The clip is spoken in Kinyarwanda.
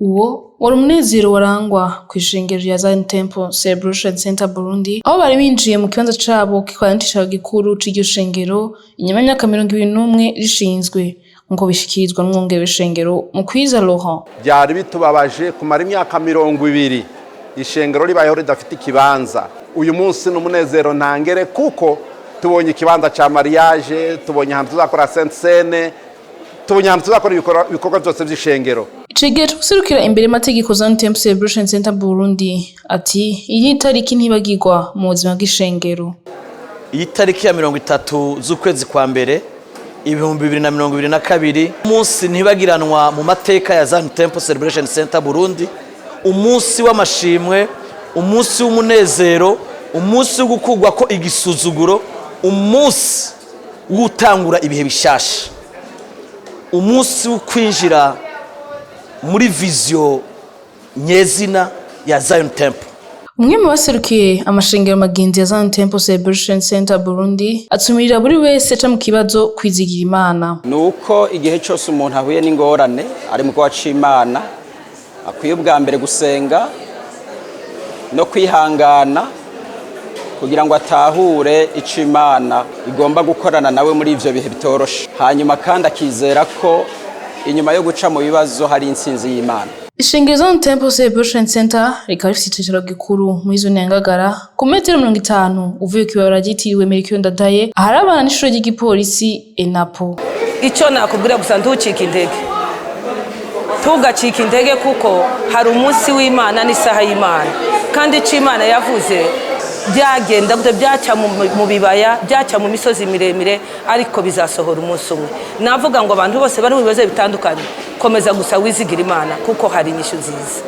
Uwo wari umunezero warangwa kw'ishengero rya Zion Temple Celebration Center Burundi, aho bari binjiye mu kibanza cabo kikwantisha gikuru c'iryo shengero inyuma y'imyaka 21 rishinzwe, nkuko bishikirizwa n'umwungere w'ishengero mu kwiza Laurent. Byari bitubabaje kumara imyaka 20 ishengero ribayeho ridafite ikibanza. Uyu munsi n'umunezero ntangere kuko tubonye ikibanza ca mariage, tubonye ahantu tuzakora Sainte Seine, tubonye ahantu tuzakora ibikorwa byose vy'ishengero. Icegera userukira imbere amategeko Zion Temple Celebration Center Burundi ati iyi tariki ntibagirwa mu buzima bw'ishengero. Iyi tariki ya 30 z'ukwezi kwa mbere 2022 umunsi ntibagiranwa mu mateka ya Zion Temple Celebration Center Burundi, umunsi w'amashimwe, umunsi w'umunezero, umunsi wo gukugwa ko igisuzuguro, umunsi w'utangura ibihe bishasha, umunsi wo kwinjira muri vision nyezina ya Zion Temple. Umwe mu baserukiye amashengero magenzi ya Zion Temple Celebration Center Burundi atumirira buri wese ca mu kibazo kwizigira Imana. Nuko igihe cyose umuntu ahuye n'ingorane ari mu kwa c'Imana akwiye ubwa mbere gusenga no kwihangana kugira ngo atahure ic'Imana igomba gukorana nawe muri ivyo bihe bitoroshe, hanyuma kandi akizera ko inyuma yo guca mu bibazo hari intsinzi y'Imana. Ishengero Zion Temple Celebration Center rikaba rifite icicaro gikuru muri zone ya Ngagara ku metero 50 uvuye ku ibarabara ryitiriwe Melchior Ndadaye, ahari abana n'ishuri ry'igipolisi ENAPO. Ico nakubwira gusa ntucika intege, tugacika intege kuko hari umunsi w'Imana n'isaha y'Imana, kandi ic'Imana yavuze byagenda gute, byaca mu bibaya, byaca mu misozi miremire, ariko bizasohora umunsi umwe. Navuga ngo abantu bose bari mu bibazo bitandukanye, komeza gusa wizigira Imana kuko hari inyishu nziza.